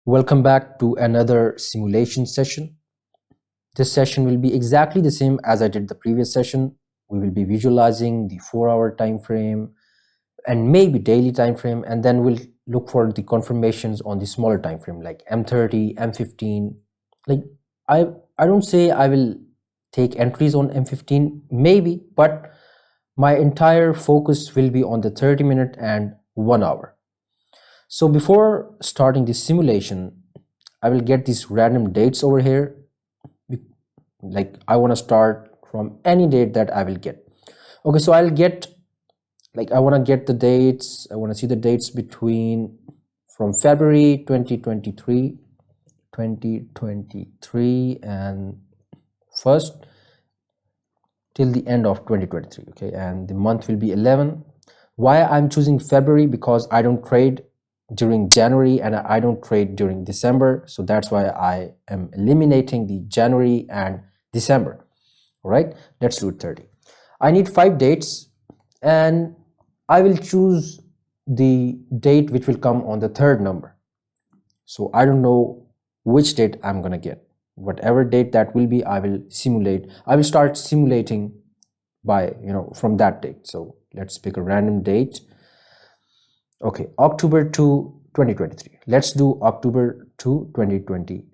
Welcome back to another simulation session. This session will be exactly the same as I did the previous session. We will be visualizing the 4-hour time frame and maybe daily time frame, and then we'll look for the confirmations on the smaller time frame like M30, M15. Like I don't say I will take entries on M15, maybe, but my entire focus will be on the 30-minute and 1 hour. So before starting this simulation, I will get these random dates over here. Like I want to start from any date that I will get. Okay, so I'll get, like I want to get the dates. I want to see the dates between from February 2023 and first till the end of 2023. Okay, and the month will be 11. Why I'm choosing February? Because I don't trade during January and I don't trade during December, so that's why I am eliminating the January and December. All right, let's do 30. I need 5 dates and I will choose the date which will come on the third number. So I don't know which date I'm gonna get. Whatever date that will be, I will start simulating by from that date. So let's pick a random date. Okay, October to 2023. Let's do October to 2023.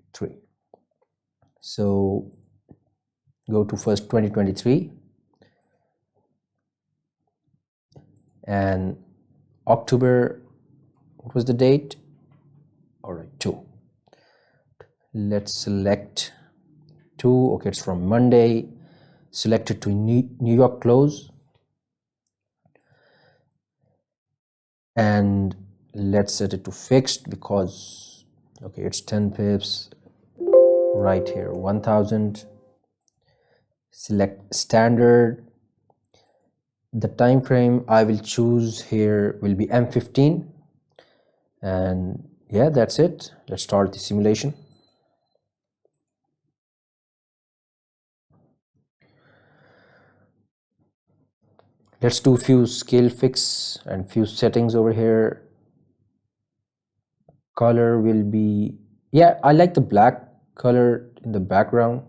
So go to first 2023 and October, what was the date? All right, 2. Let's select 2. Okay, it's from Monday. Select it to New York close. And let's set it to fixed because okay, it's 10 pips right here, 1000. Select standard. The time frame I will choose here will be M15, and yeah, that's it. Let's start the simulation. Let's do few scale fix and few settings over here. Color will be, yeah, I like the black color in the background.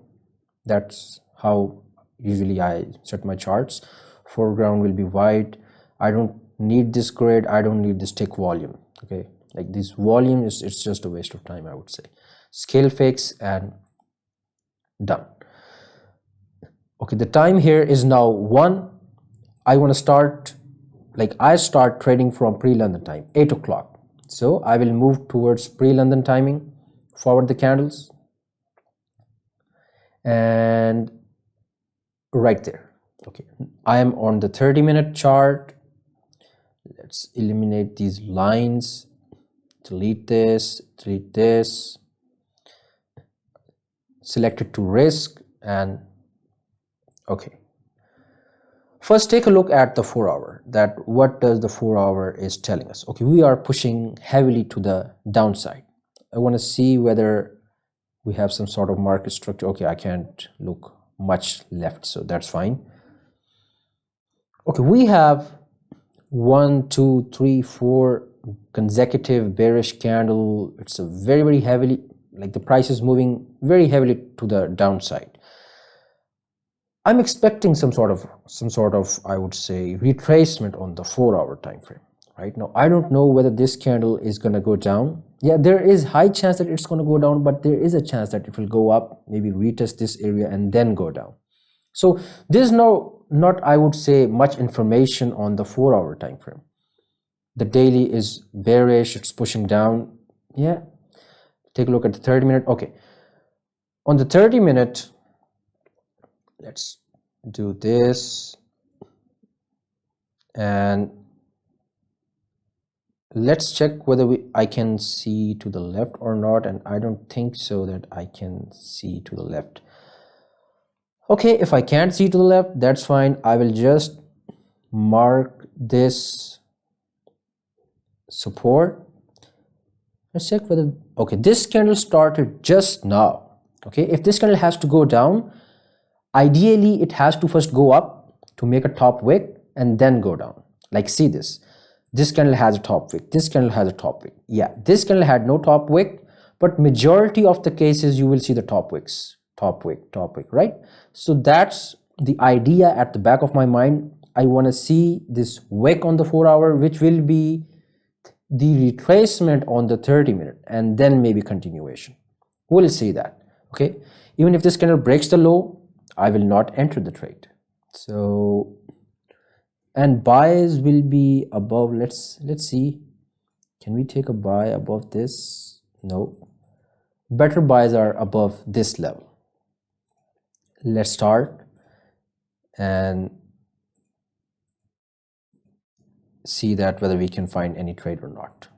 That's how usually I set my charts. Foreground will be white. I don't need this grid. I don't need this tick volume. Okay, like this volume it's just a waste of time, I would say. Scale fix and done. Okay, the time here is now 1. I want to start, like I start trading from pre-London time, 8 o'clock. So I will move towards pre-London timing, forward the candles, and right there. Okay, I am on the 30-minute chart. Let's eliminate these lines, delete this, select it to risk, and okay. First, take a look at the 4-hour. That what does the 4-hour is telling us? Okay, we are pushing heavily to the downside. I want to see whether we have some sort of market structure. Okay, I can't look much left, so that's fine. Okay, we have 1, 2, 3, 4 consecutive bearish candle. It's a very heavily, like the price is moving very heavily to the downside. I'm expecting some sort of I would say retracement on the 4-hour time frame. Right now I don't know whether this candle is going to go down. Yeah, there is high chance that it's going to go down, but there is a chance that it will go up, maybe retest this area and then go down. So there's not I would say much information on the 4-hour time frame. The daily is bearish, it's pushing down. Yeah, take a look at the 30-minute. Okay, on the 30-minute, let's do this and let's check whether I can see to the left or not, and I don't think so that I can see to the left. Okay, if I can't see to the left, that's fine. I will just mark this support. Let's check whether, okay, this candle started just now. Okay, if this candle has to go down, ideally it has to first go up to make a top wick and then go down. Like see this candle has a top wick, this candle has a top wick. Yeah, this candle had no top wick, but majority of the cases you will see the top wicks, top wick, right? So that's the idea at the back of my mind. I want to see this wick on the 4-hour, which will be the retracement on the 30-minute, and then maybe continuation. We'll see that. Okay, even if this candle breaks the low, I will not enter the trade. So, and buys will be above. Let's see, can we take a buy above this? No, better buys are above this level. Let's start and see that whether we can find any trade or not.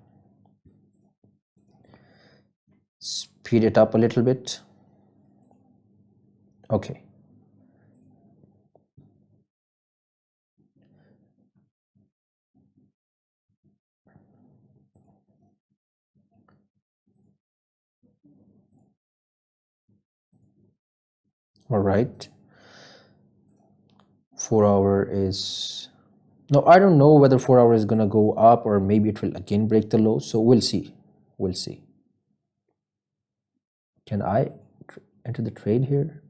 Speed it up a little bit. Okay, all right. 4-hour is, no, I don't know whether 4-hour is gonna go up or maybe it will again break the low. So we'll see. Can I enter the trade here?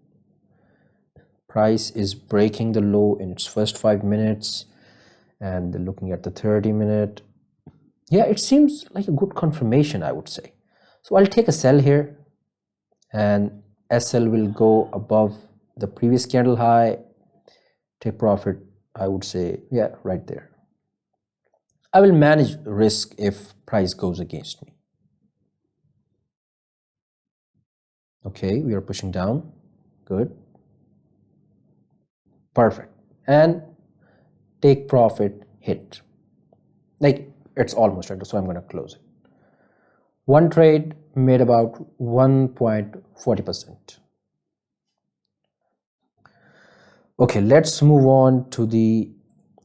Price is breaking the low in its first 5 minutes, and looking at the 30-minute, yeah, it seems like a good confirmation, I would say. So I'll take a sell here, and SL will go above the previous candle high. Take profit, I would say, yeah, right there. I will manage risk if price goes against me. Okay, we are pushing down. Good. Perfect. And take profit hit. Like, it's almost right, so I'm going to close it. One trade made about 1.40%. Okay, let's move on to the,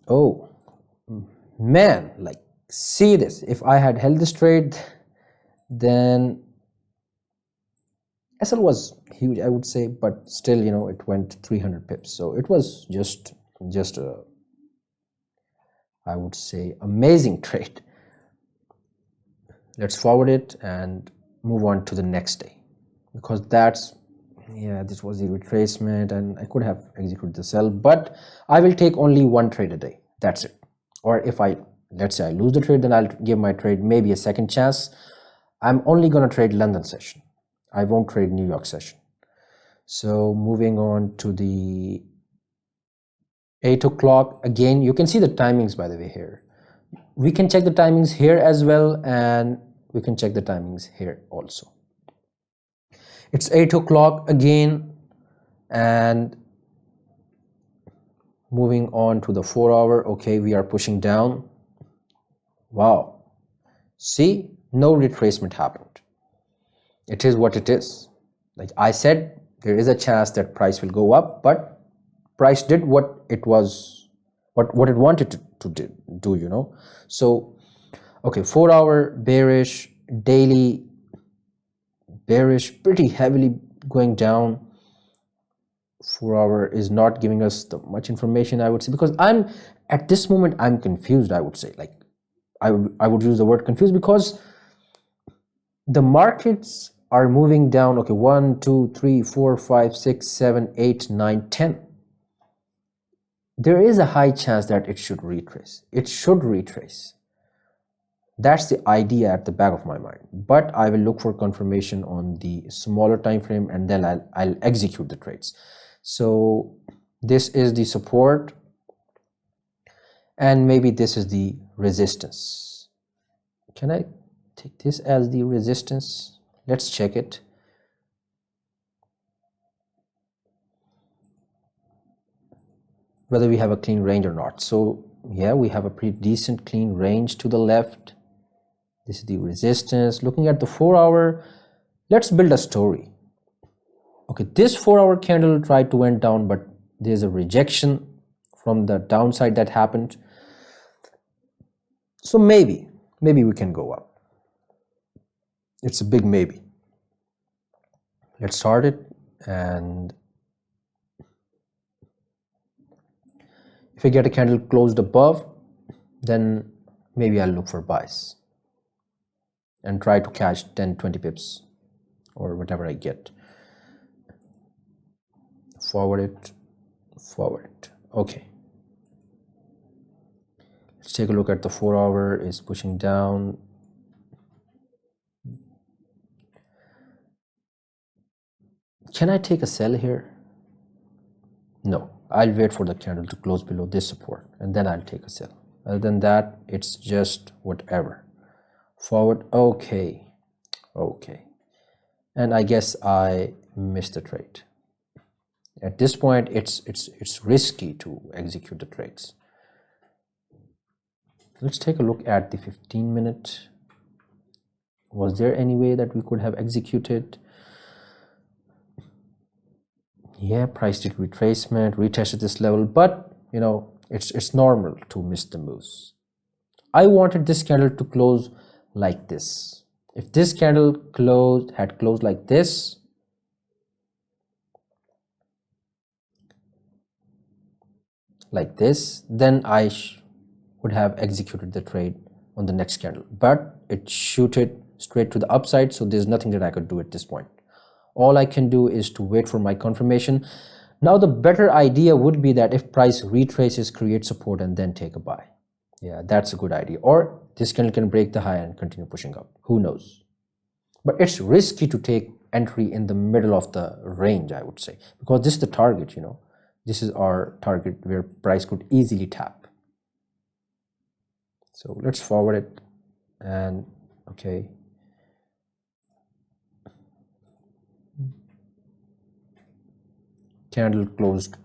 oh man, like, see this. If I had held this trade, then SL was huge, I would say, but still, you know, it went 300 pips. So it was just a, I would say, amazing trade. Let's forward it and move on to the next day, because that's, yeah, this was the retracement and I could have executed the sell, but I will take only one trade a day. That's it. Or if I, let's say I lose the trade, then I'll give my trade maybe a second chance. I'm only going to trade London session. I won't trade New York session. So moving on to the 8 o'clock, again, you can see the timings, by the way, here. We can check the timings here as well, and we can check the timings here also. It's 8 o'clock again, and moving on to the 4-hour. Okay, we are pushing down. Wow, see, no retracement happened. It is what it is. Like I said, there is a chance that price will go up, but price did what it was, what it wanted to do, you know. So okay, 4-hour bearish, daily bearish, pretty heavily going down. 4-hour is not giving us the much information, I would say, because I'm at this moment I'm confused. I would say, like, I would use the word confused, because the markets are moving down. Okay, 1 2 3 4 5 6 7 8 9 10. There is a high chance that it should retrace. That's the idea at the back of my mind, but I will look for confirmation on the smaller time frame, and then I'll execute the trades. So this is the support, and maybe this is the resistance. Can I take this as the resistance? Let's check it. Whether we have a clean range or not. So yeah, we have a pretty decent clean range to the left. This is the resistance. Looking at the 4-hour, let's build a story. Okay, this 4-hour candle tried to went down, but there's a rejection from the downside that happened. So maybe we can go up. It's a big maybe. Let's start it, and if I get a candle closed above, then maybe I'll look for buys and try to catch 10-20 pips or whatever I get. Forward it, forward it. Okay, let's take a look at the 4-hour. Is pushing down. Can I take a sell here? No, I'll wait for the candle to close below this support and then I'll take a sell. Other than that, it's just whatever. Forward. Okay, and I guess I missed the trade. At this point, it's risky to execute the trades. Let's take a look at the 15-minute. Was there any way that we could have executed? Yeah, price did retracement, retested this level, but you know, it's normal to miss the moves. I wanted this candle to close like this. If this candle had closed like this, then I would have executed the trade on the next candle, but it shooted straight to the upside, so there's nothing that I could do at this point. All I can do is to wait for my confirmation. Now the better idea would be that if price retraces, create support and then take a buy. Yeah, that's a good idea. Or this candle can break the high and continue pushing up. Who knows? But it's risky to take entry in the middle of the range, I would say, because this is the target, you know. This is our target where price could easily tap. So let's forward it, and okay. Candle closed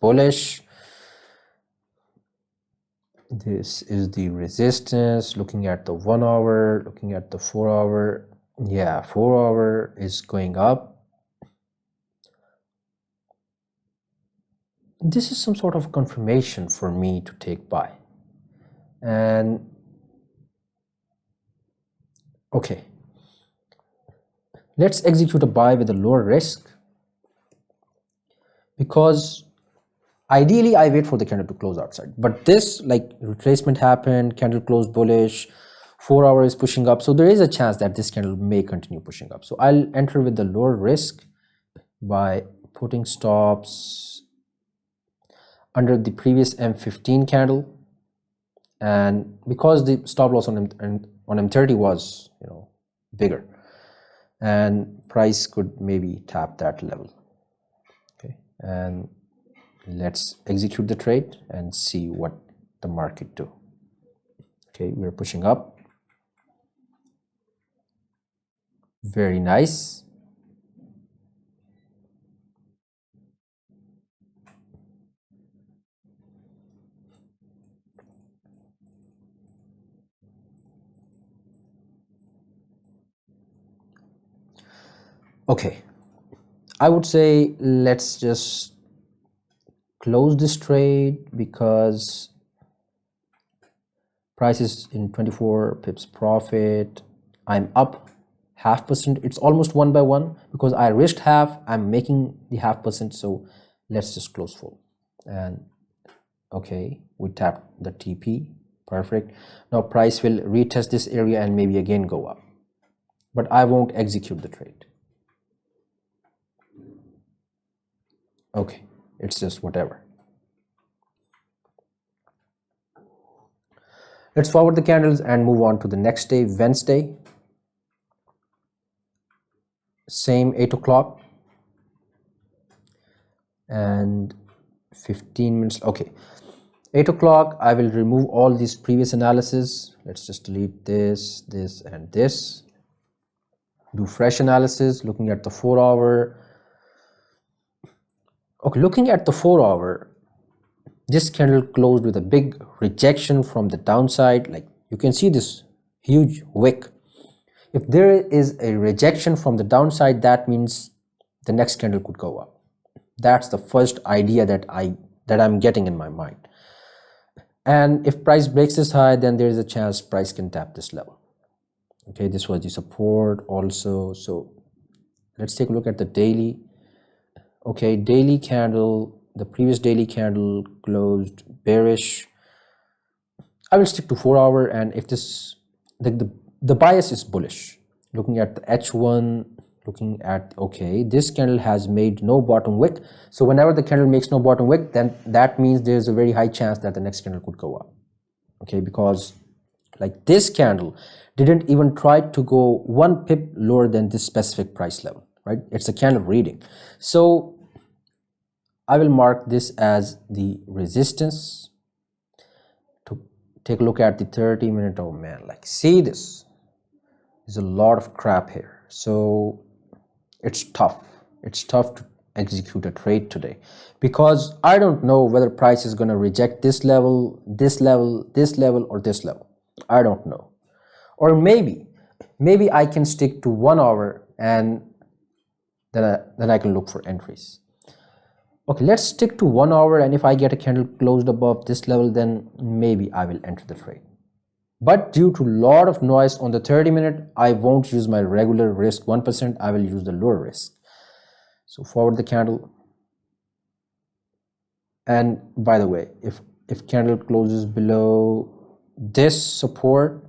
bullish. This is the resistance. Looking at the 1 hour, looking at the 4 hour. Yeah, 4 hour is going up. This is some sort of confirmation for me to take buy. And okay, let's execute a buy with a lower risk, because ideally I wait for the candle to close outside, but this, like, retracement happened, candle closed bullish, 4 hour is pushing up, so there is a chance that this candle may continue pushing up. So I'll enter with the lower risk by putting stops under the previous M15 candle, and because the stop loss on M30 was, you know, bigger, and price could maybe tap that level. Okay, and let's execute the trade and see what the market do. Okay, we're pushing up. Very nice. Okay, I would say let's just close this trade because price is in 24 pips profit. I'm up 0.5%. It's almost 1 by 1 because I risked half. I'm making the 0.5%. So let's just close full. And okay, we tapped the TP. Perfect. Now price will retest this area and maybe again go up, but I won't execute the trade. Okay, it's just whatever. Let's forward the candles and move on to the next day, Wednesday. Same 8 o'clock and 15 minutes. Okay, 8 o'clock, I will remove all these previous analysis. Let's just delete this, this, and this. Do fresh analysis, looking at the 4 hour. Okay, looking at the 4 hour, this candle closed with a big rejection from the downside. Like, you can see this huge wick. If there is a rejection from the downside, that means the next candle could go up. That's the first idea that I'm getting in my mind. And if price breaks this high, then there is a chance price can tap this level. Okay, this was the support also. So let's take a look at the daily. Okay, daily candle, the previous daily candle closed bearish. I will stick to 4 hour, and if this, the bias is bullish. looking at the H1, looking at, okay, this candle has made no bottom wick. So whenever the candle makes no bottom wick, then that means there's a very high chance that the next candle could go up. Okay, because like this candle didn't even try to go 1 pip lower than this specific price level, right? It's a candle reading. So I will mark this as the resistance. To take a look at the 30-minute, oh man, like see this, there's a lot of crap here. So it's tough to execute a trade today, because I don't know whether price is going to reject this level, this level, this level, or this level. I don't know. Or maybe I can stick to 1 hour and then I can look for entries. Okay, let's stick to 1 hour, and if I get a candle closed above this level, then maybe I will enter the trade. But due to a lot of noise on the 30-minute, I won't use my regular risk 1%, I will use the lower risk. So forward the candle. And by the way, if candle closes below this support,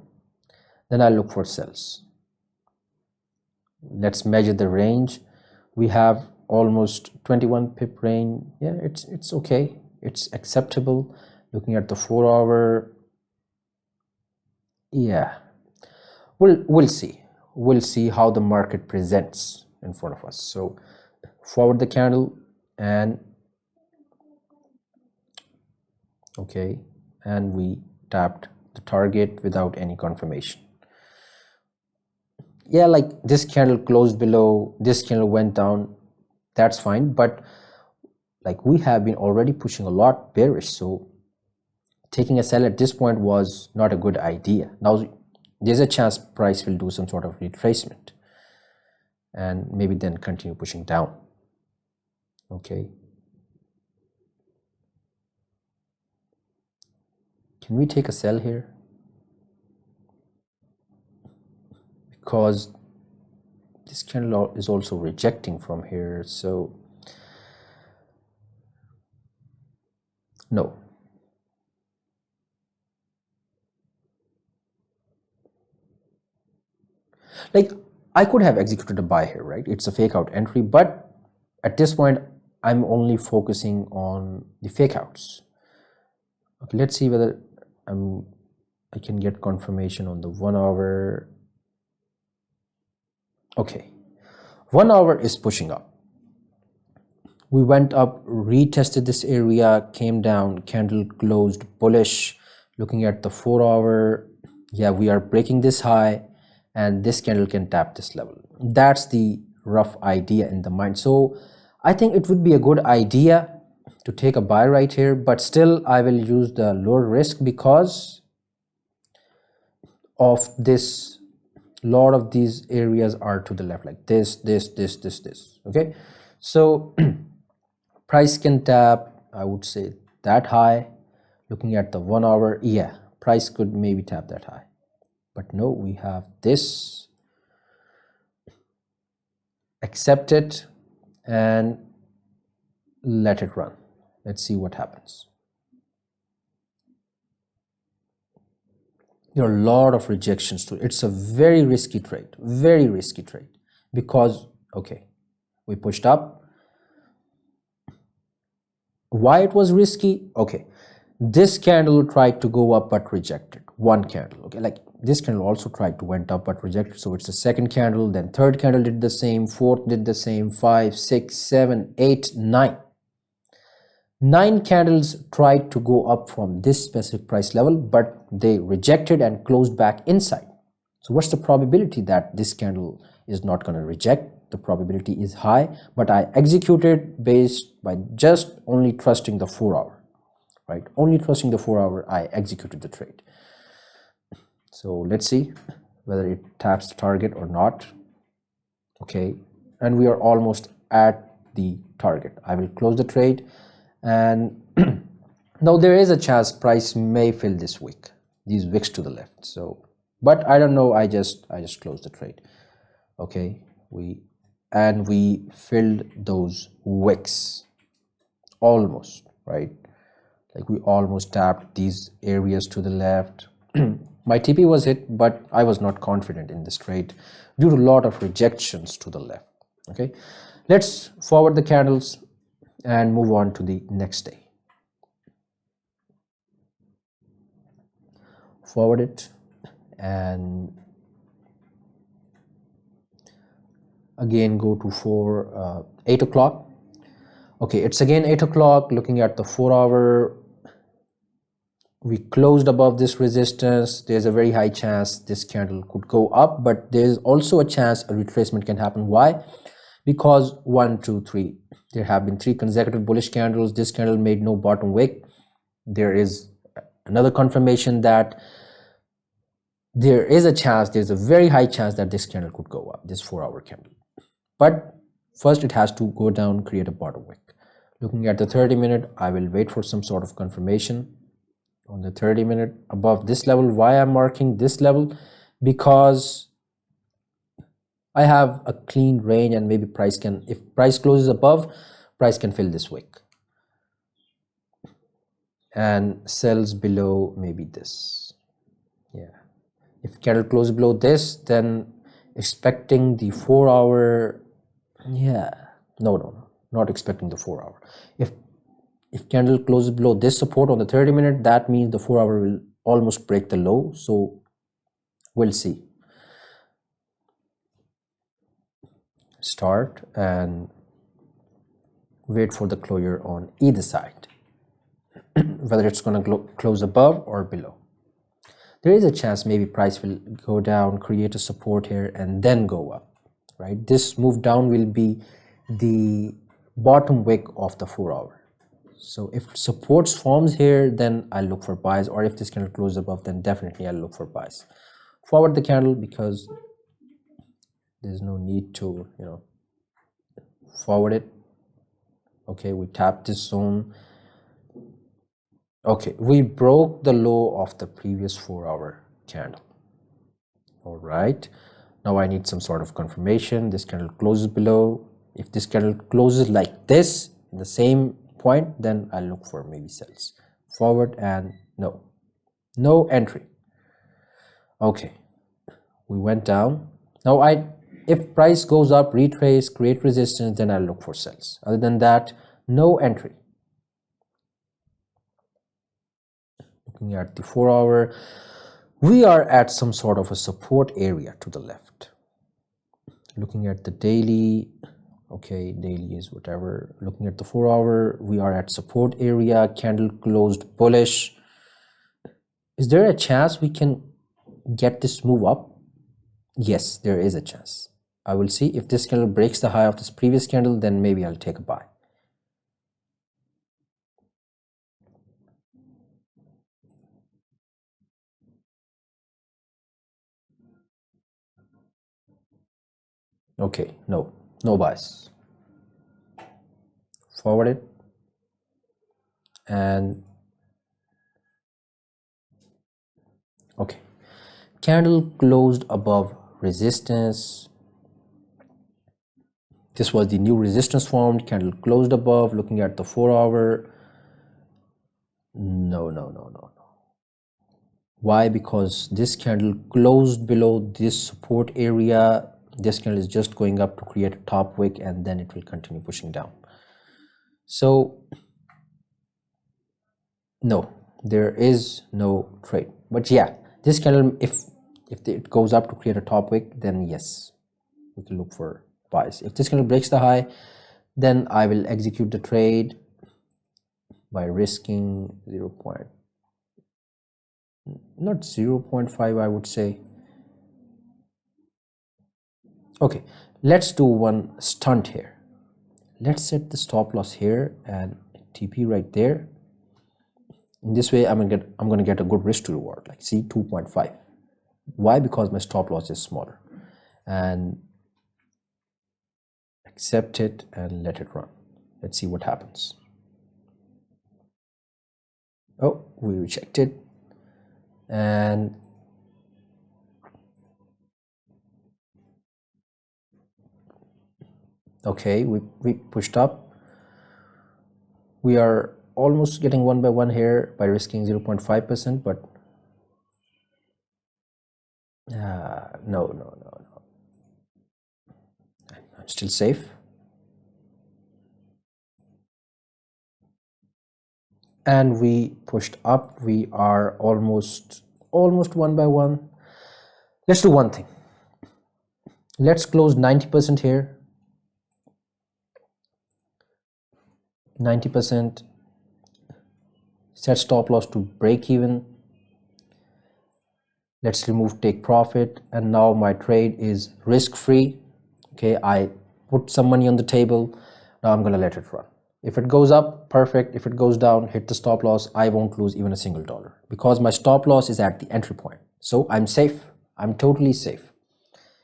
then I'll look for sells. Let's measure the range. We have almost 21 pip range. Yeah, it's okay, it's acceptable. Looking at the 4 hour, yeah, we'll see how the market presents in front of us. So forward the candle, and okay, and we tapped the target without any confirmation. Yeah, like this candle closed below, this candle went down, that's fine, but like we have been already pushing a lot bearish, so taking a sell at this point was not a good idea. Now there's a chance price will do some sort of retracement and maybe then continue pushing down. Okay, can we take a sell here? Because this candle is also rejecting from here, so no. Like I could have executed a buy here, right? It's a fake out entry, but at this point I'm only focusing on the fake outs. Okay, let's see whether I can get confirmation on the 1 hour. Okay, 1 hour is pushing up. We went up, retested this area, came down, candle closed bullish. Looking at the 4 hour, yeah, we are breaking this high, and this candle can tap this level. That's the rough idea in the mind. So I think it would be a good idea to take a buy right here, but still I will use the lower risk because of this. Lot of these areas are to the left, like this. Okay, so price can tap, I would say, that high. Looking at the 1 hour, yeah, price could maybe tap that high, but no, we have this. Accept it and let it run. Let's see what happens. There are a lot of rejections to it. It's a very risky trade, because okay, we pushed up. Why it was risky? Okay, this candle tried to go up but rejected. One candle, okay, like this candle also tried to went up but rejected, so it's the second candle, then third candle did the same, fourth did the same, 5, 6, 7, 8, 9. 9 candles tried to go up from this specific price level, but they rejected and closed back inside. So what's the probability that this candle is not going to reject? The probability is high, but I executed based by just only trusting the 4 hour, right? Only trusting the 4 hour, I executed the trade. So let's see whether it taps the target or not. Okay, and we are almost at the target. I will close the trade. And now there is a chance price may fill this wick, these wicks to the left. So, but I don't know, I just closed the trade. Okay, we filled those wicks almost, right? Like we almost tapped these areas to the left. My TP was hit, but I was not confident in this trade due to a lot of rejections to the left. Okay, let's forward the candles and move on to the next day. Forward it and again go to 8 o'clock. Okay, it's again 8 o'clock. Looking at the 4-hour, we closed above this resistance. There's a very high chance this candle could go up, but there's also a chance a retracement can happen. Why? Because 1, 2, 3, there have been 3 consecutive bullish candles. This candle made no bottom wick. There is another confirmation that there is a chance, there's a very high chance that this candle could go up, this 4-hour candle. But first it has to go down, create a bottom wick. Looking at the 30-minute, I will wait for some sort of confirmation on the 30-minute above this level. Why I'm marking this level? Because I have a clean range and maybe price can, if price closes above, price can fill this wick and sells below maybe this. Yeah, if candle closes below this, then expecting the 4-hour, yeah, no, not expecting the 4-hour. If candle closes below this support on the 30-minute, that means the 4-hour will almost break the low. So we'll see. Start and wait for the closure on either side, whether it's going to close above or below. There is a chance maybe price will go down, create a support here, and then go up, right? This move down will be the bottom wick of the 4-hour. So if supports forms here, then I'll look for buys, or if this candle closes above, then definitely I'll look for buys. Forward the candle because there's no need to, forward it. Okay, we tapped this zone. Okay, we broke the low of the previous 4-hour candle. All right, now I need some sort of confirmation. This candle closes below. If this candle closes like this in the same point, then I'll look for maybe sells. Forward and no entry. Okay, we went down. Now if price goes up, retrace, create resistance, then I'll look for sells. Other than that, no entry. Looking at the 4-hour, we are at some sort of a support area to the left. Looking at the daily, okay, daily is whatever. Looking at the 4-hour, we are at support area. Candle closed bullish. Is there a chance we can get this move up? Yes, there is a chance. I will see. If this candle breaks the high of this previous candle, then maybe I'll take a buy. Okay, no buys. Forward it and okay, candle closed above resistance. This was the new resistance formed. Candle closed above. Looking at the 4-hour, no. Why? Because this candle closed below this support area. This candle is just going up to create a top wick, and then it will continue pushing down. So no, there is no trade. But yeah, this candle, if it goes up to create a top wick, then yes, we can look for buys. If this candle breaks the high, then I will execute the trade by risking 0.5, I would say. Okay, let's do one stunt here. Let's set the stop loss here and TP right there. In this way, I'm gonna get a good risk to reward, like see 2.5. Why? Because my stop loss is smaller. And accept it and let it run. Let's see what happens. Oh, we rejected. And okay, we pushed up. We are almost getting 1 by 1 here by risking 0.5%, but no, no, no, no. I'm still safe. And we pushed up. We are almost one by one. Let's do one thing. Let's close 90% here. 90%. Set stop loss to break even. Let's remove take profit, and now my trade is risk free. Okay, I put some money on the table. Now I'm gonna let it run. If it goes up, perfect. If it goes down, hit the stop loss. I won't lose even a single dollar because my stop loss is at the entry point. So I'm safe. I'm totally safe.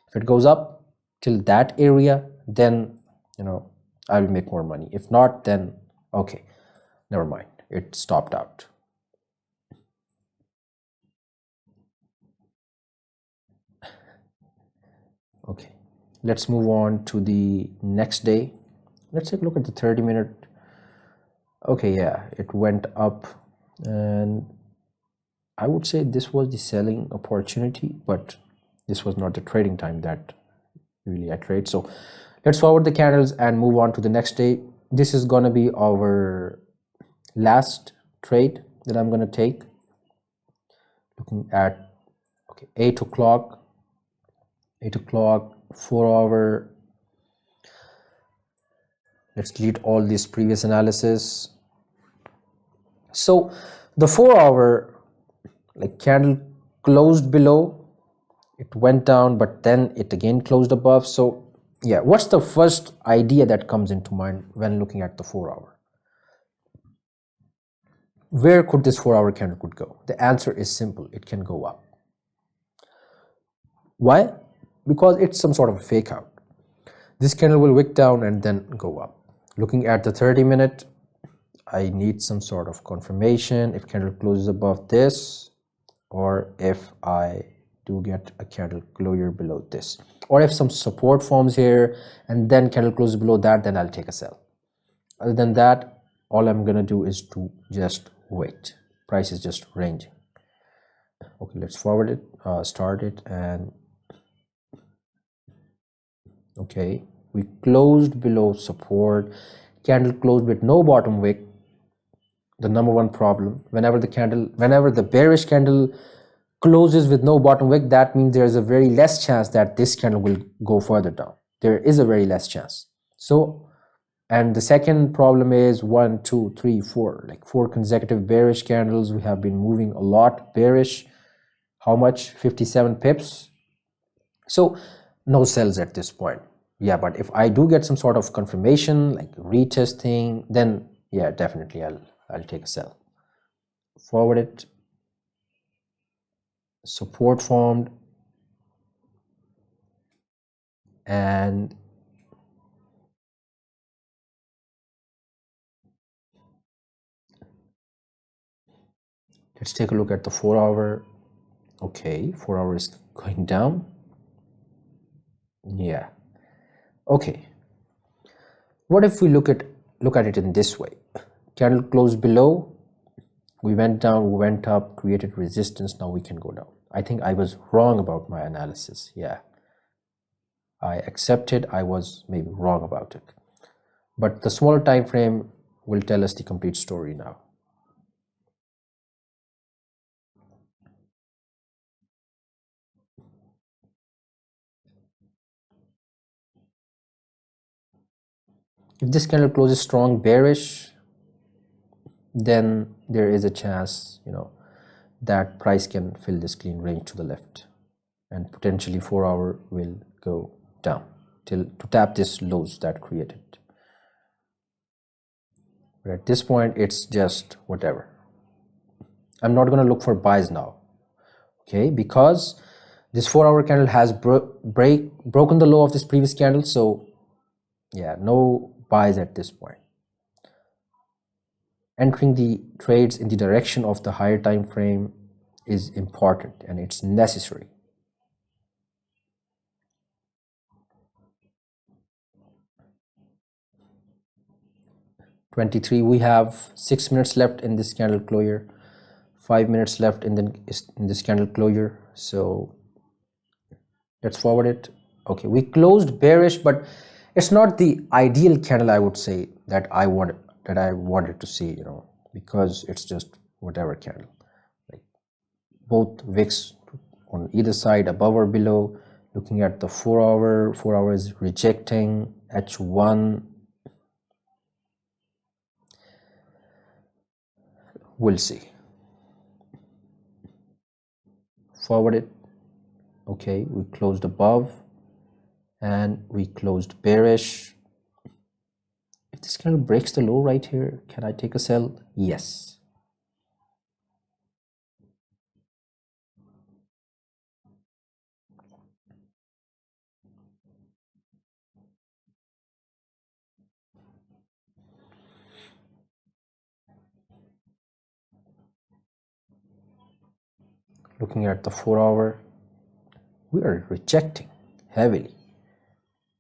If it goes up till that area, then I will make more money. If not, then okay, never mind. It stopped out. Okay, let's move on to the next day. Let's take a look at the 30-minute. Okay, yeah, it went up, and I would say this was the selling opportunity, but this was not the trading time that really I trade. So let's forward the candles and move on to the next day. This is gonna be our last trade that I'm gonna take. Looking at 8 o'clock, 4-hour. Let's delete all this previous analysis. So the 4-hour candle closed below, it went down, but then it again closed above. So yeah, what's the first idea that comes into mind when looking at the 4-hour? Where could this 4-hour candle could go? The answer is simple. It can go up. Why? Because it's some sort of a fake out. This candle will wick down and then go up. Looking at the 30-minute, I need some sort of confirmation if candle closes above this, or if I do get a candle closure below this, or if some support forms here and then candle closes below that, then I'll take a sell. Other than that, all I'm gonna do is to just wait. Price is just ranging. Okay, let's forward it, start it, and okay, we closed below support. Candle closed with no bottom wick. The number one problem, whenever the bearish candle closes with no bottom wick, that means there is a very less chance that this candle will go further down. There is a very less chance. So, and the second problem is 1, 2, 3, 4, 4 consecutive bearish candles. We have been moving a lot bearish. How much? 57 pips. So no sells at this point. Yeah, but if I do get some sort of confirmation like retesting, then yeah, definitely I'll take a sell. Forward it. Support formed, and let's take a look at the 4-hour. Okay, 4-hour is going down. Yeah. Okay. What if we look at it in this way? Candle closed below, we went down, we went up, created resistance. Now we can go down. I think I was wrong about my analysis. Yeah, I accepted I was maybe wrong about it, but the smaller time frame will tell us the complete story now. If this candle closes strong bearish, then there is a chance that price can fill this clean range to the left, and potentially 4-hour will go down to tap this lows that created. But at this point, it's just whatever. I'm not going to look for buys now, okay, because this 4-hour candle has broken the low of this previous candle. So yeah, no buys at this point. Entering the trades in the direction of the higher time frame is important and it's necessary. $23, we have 6 minutes left in this candle closure, 5 minutes left in this candle closure. So Let's forward it. Okay, we closed bearish, but it's not the ideal candle, I would say, that I wanted to see, because it's just whatever candle. Like both wicks on either side, above or below. Looking at the 4 hour is rejecting H1. We'll see. Forward it. Okay, we closed above and we closed bearish. If this candle breaks the low right here, can I take a sell? Yes. Looking at the 4 hour, we are rejecting heavily.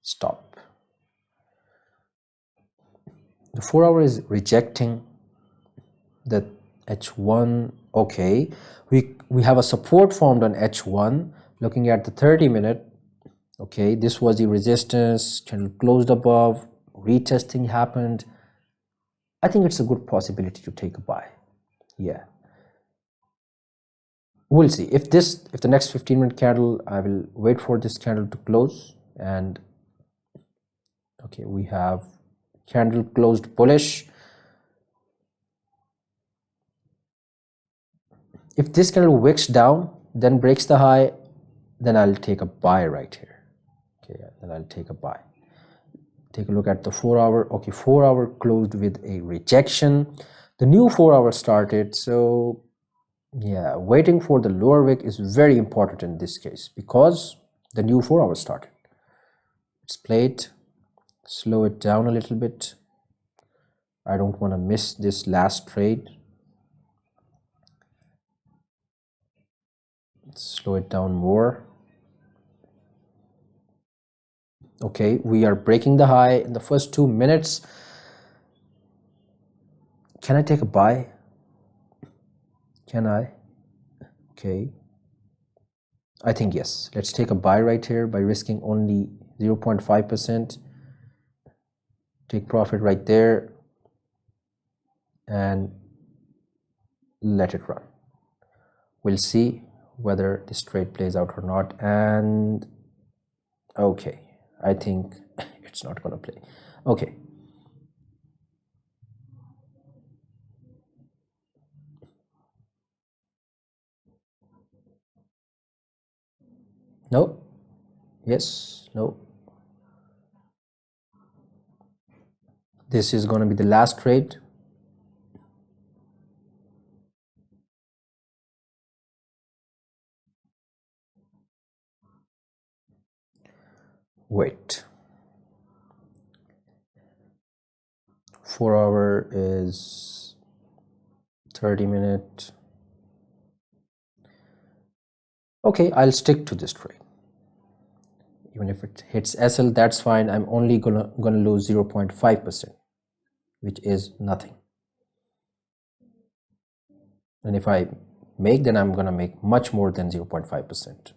Stop. The 4 hour is rejecting the H1. Okay, we have a support formed on H1. Looking at the 30-minute, okay, this was the resistance, candle closed above, retesting happened. I think it's a good possibility to take a buy. Yeah, we'll see. If the next 15-minute candle, I will wait for this candle to close. And okay, we have candle closed bullish. If this candle wicks down, then breaks the high, then I'll take a buy right here. Okay, then I'll take a buy. Take a look at the 4 hour. Okay, 4 hour closed with a rejection. The new 4 hour started. So yeah, waiting for the lower wick is very important in this case because the new 4 hour started. Let's play it, slow it down a little bit. I don't want to miss this last trade. Let's slow it down more. Okay, we are breaking the high in the first 2 minutes. Can I take a buy? Can I? Okay, I think yes. Let's take a buy right here by risking only 0.5%. Take profit right there and let it run. We'll see whether this trade plays out or not. And okay, I think it's not going to play. Okay, no, yes, no. This is going to be the last trade. Wait, 4 hour is 30-minute. Okay, I'll stick to this trade. Even if it hits SL, that's fine. I'm only gonna lose 0.5%, which is nothing. And if I make, then I'm gonna make much more than 0.5%.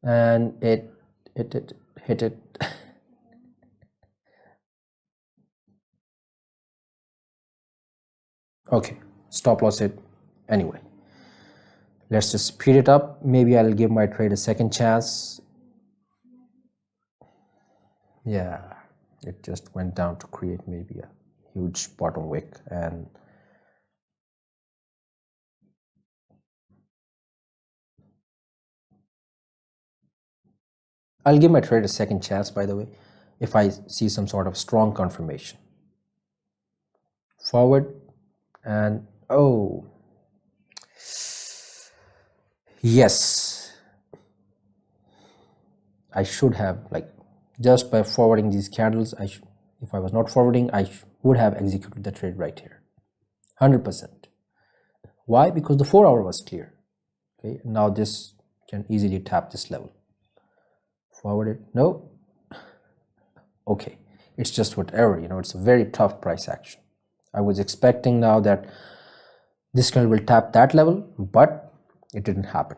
And it hit it. Okay, stop loss it anyway. Let's just speed it up. Maybe I'll give my trade a second chance. Yeah, it just went down to create maybe a huge bottom wick, and I'll give my trade a second chance, by the way, if I see some sort of strong confirmation. Forward, and oh, yes, I should have, like, just by forwarding these candles, if I was not forwarding, I would have executed the trade right here, 100%. Why? Because the 4 hour was clear. Okay, now this can easily tap this level. Forward it, no. Okay, it's just whatever, it's a very tough price action. I was expecting now that this candle will tap that level, but it didn't happen.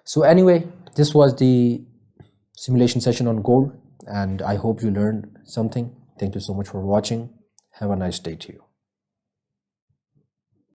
So anyway, this was the simulation session on gold, and I hope you learned something. Thank you so much for watching. Have a nice day to you.